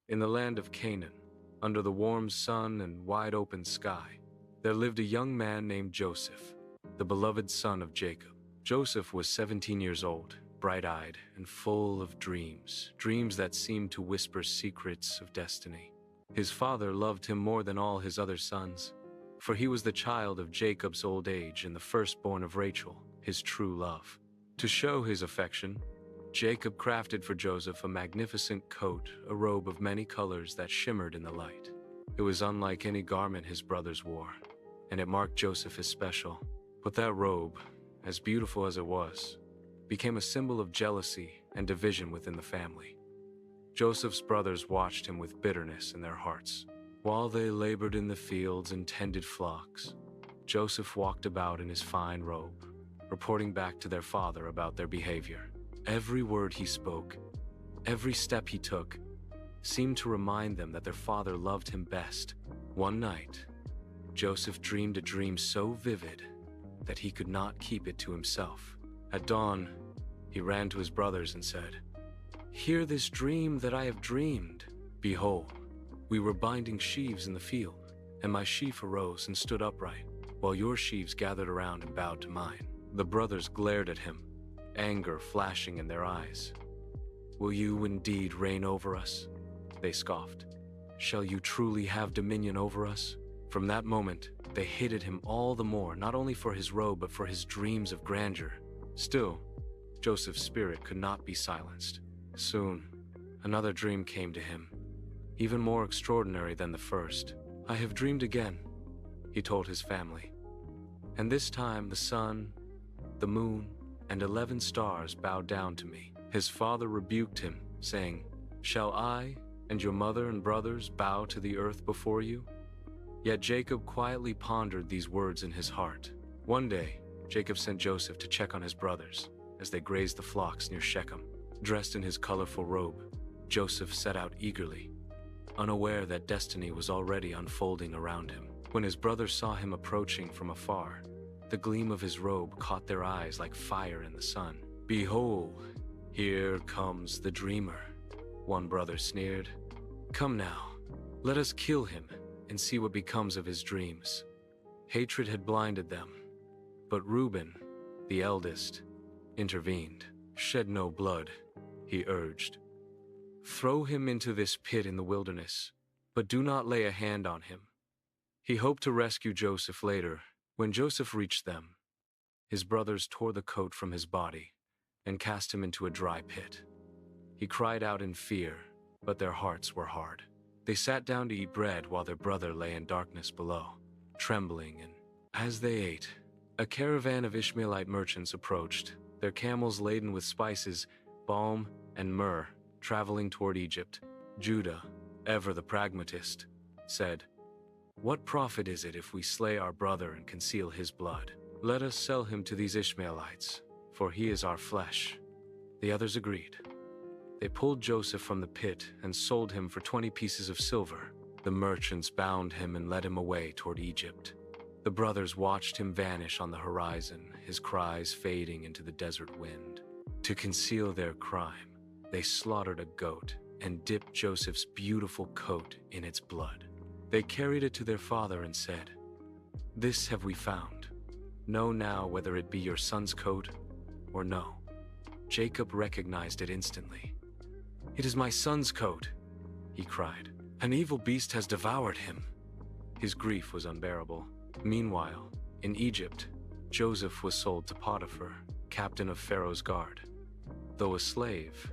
In the land of Canaan, under the warm sun and wide-open sky, there lived a young man named Joseph, the beloved son of Jacob. Joseph was 17 years old, bright-eyed and full of dreams that seemed to whisper secrets of destiny. His father loved him more than all his other sons, for he was the child of Jacob's old age and the firstborn of Rachel, his true love. To show his affection, Jacob crafted for Joseph a magnificent coat, a robe of many colors that shimmered in the light. It was unlike any garment his brothers wore, and it marked Joseph as special. But that robe, as beautiful as it was, became a symbol of jealousy and division within the family. Joseph's brothers watched him with bitterness in their hearts. While they labored in the fields and tended flocks, Joseph walked about in his fine robe, reporting back to their father about their behavior. Every word he spoke, every step he took, seemed to remind them that their father loved him best. One night, Joseph dreamed a dream so vivid that he could not keep it to himself. At dawn, he ran to his brothers and said, "Hear this dream that I have dreamed. Behold, we were binding sheaves in the field, and my sheaf arose and stood upright, while your sheaves gathered around and bowed to mine." The brothers glared at him, anger flashing in their eyes. "Will you indeed reign over us?" they scoffed. "Shall you truly have dominion over us?" From that moment, they hated him all the more, not only for his robe but for his dreams of grandeur. Still, Joseph's spirit could not be silenced. Soon, another dream came to him, even more extraordinary than the first. "I have dreamed again," he told his family. "And this time the sun, the moon, and 11 stars bowed down to me." His father rebuked him, saying, "Shall I and your mother and brothers bow to the earth before you?" Yet Jacob quietly pondered these words in his heart. One day, Jacob sent Joseph to check on his brothers as they grazed the flocks near Shechem. Dressed in his colorful robe, Joseph set out eagerly, unaware that destiny was already unfolding around him. When his brothers saw him approaching from afar, the gleam of his robe caught their eyes like fire in the sun. "Behold, here comes the dreamer," one brother sneered. "Come now, let us kill him and see what becomes of his dreams." Hatred had blinded them, but Reuben, the eldest, intervened. "Shed no blood," he urged. "Throw him into this pit in the wilderness, but do not lay a hand on him." He hoped to rescue Joseph later. When Joseph reached them, his brothers tore the coat from his body and cast him into a dry pit. He cried out in fear, but their hearts were hard. They sat down to eat bread while their brother lay in darkness below, trembling, and as they ate, a caravan of Ishmaelite merchants approached, their camels laden with spices, balm, and myrrh, traveling toward Egypt. Judah, ever the pragmatist, said, "What profit is it if we slay our brother and conceal his blood? Let us sell him to these Ishmaelites, for he is our flesh." The others agreed. They pulled Joseph from the pit and sold him for 20 pieces of silver. The merchants bound him and led him away toward Egypt. The brothers watched him vanish on the horizon, his cries fading into the desert wind. To conceal their crime, they slaughtered a goat and dipped Joseph's beautiful coat in its blood. They carried it to their father and said, "This have we found. Know now whether it be your son's coat or no." Jacob recognized it instantly. "It is my son's coat," he cried. "An evil beast has devoured him." His grief was unbearable. Meanwhile, in Egypt, Joseph was sold to Potiphar, captain of Pharaoh's guard. Though a slave,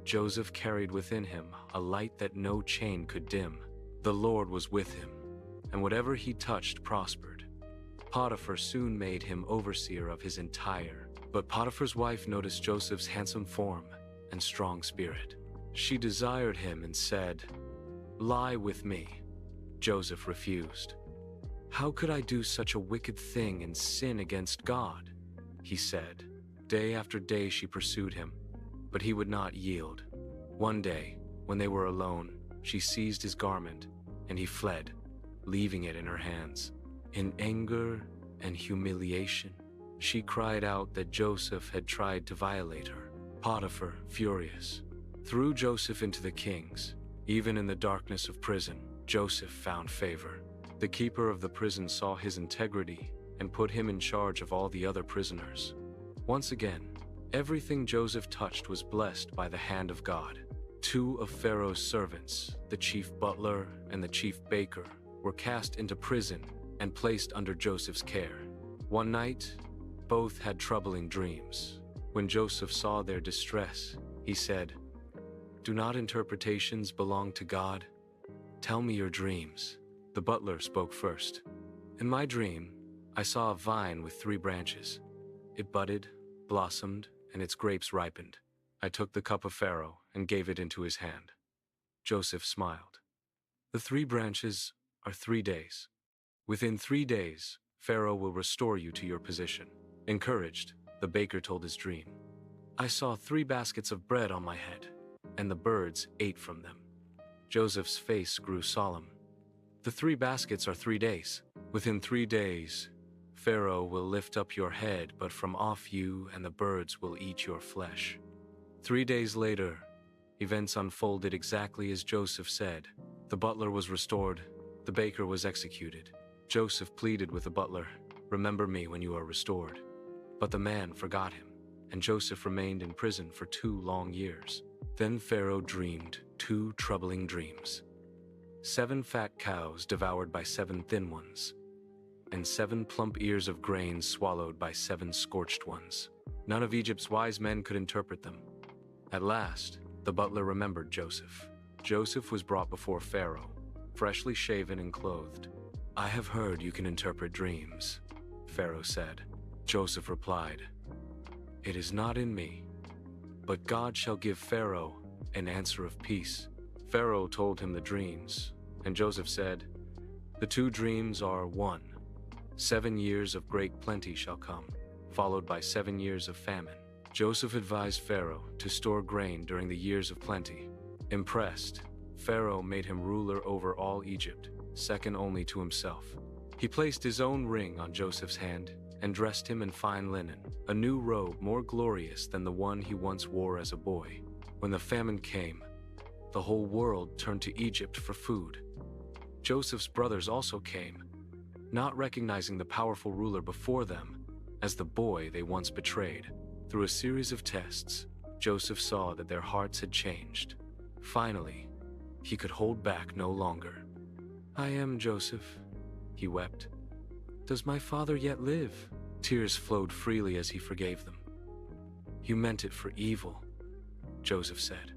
Joseph carried within him a light that no chain could dim. The Lord was with him, and whatever he touched prospered. Potiphar soon made him overseer of his entire. But Potiphar's wife noticed Joseph's handsome form and strong spirit. She desired him and said, "Lie with me." Joseph refused. "How could I do such a wicked thing and sin against God?" he said. Day after day she pursued him, but he would not yield. One day, when they were alone, she seized his garment, and he fled, leaving it in her hands. In anger and humiliation, she cried out that Joseph had tried to violate her. Potiphar, furious, threw Joseph into the king's, Even in the darkness of prison, Joseph found favor. The keeper of the prison saw his integrity and put him in charge of all the other prisoners. Once again, everything Joseph touched was blessed by the hand of God. Two of Pharaoh's servants, the chief butler and the chief baker, were cast into prison and placed under Joseph's care. One night, both had troubling dreams. When Joseph saw their distress, he said, "Do not interpretations belong to God? Tell me your dreams." The butler spoke first. "In my dream, I saw a vine with 3 branches. It budded, blossomed, and its grapes ripened. I took the cup of Pharaoh and gave it into his hand." Joseph smiled. "The 3 branches are 3 days. Within 3 days, Pharaoh will restore you to your position." Encouraged, the baker told his dream. "I saw 3 baskets of bread on my head, and the birds ate from them." Joseph's face grew solemn. "The 3 baskets are 3 days. Within 3 days, Pharaoh will lift up your head, but from off you and the birds will eat your flesh." 3 days later, events unfolded exactly as Joseph said. The butler was restored, the baker was executed. Joseph pleaded with the butler, "Remember me when you are restored." But the man forgot him, and Joseph remained in prison for 2 long years. Then Pharaoh dreamed 2 troubling dreams. 7 fat cows devoured by 7 thin ones, and 7 plump ears of grain swallowed by 7 scorched ones. None of Egypt's wise men could interpret them. At last, the butler remembered Joseph. Joseph was brought before Pharaoh, freshly shaven and clothed. "I have heard you can interpret dreams," Pharaoh said. Joseph replied, "It is not in me, but God shall give Pharaoh an answer of peace." Pharaoh told him the dreams, and Joseph said, "The 2 dreams are 1. 7 years of great plenty shall come, followed by 7 years of famine." Joseph advised Pharaoh to store grain during the years of plenty. Impressed, Pharaoh made him ruler over all Egypt, second only to himself. He placed his own ring on Joseph's hand and dressed him in fine linen, a new robe more glorious than the one he once wore as a boy. When the famine came, the whole world turned to Egypt for food. Joseph's brothers also came, not recognizing the powerful ruler before them as the boy they once betrayed. Through a series of tests, Joseph saw that their hearts had changed. Finally, he could hold back no longer. "I am Joseph," he wept. "Does my father yet live?" Tears flowed freely as he forgave them. "You meant it for evil," Joseph said,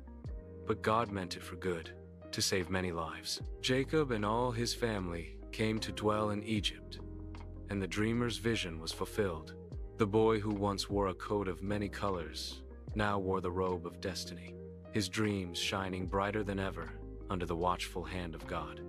"but God meant it for good, to save many lives." Jacob and all his family came to dwell in Egypt, and the dreamer's vision was fulfilled. The boy who once wore a coat of many colors now wore the robe of destiny, his dreams shining brighter than ever under the watchful hand of God.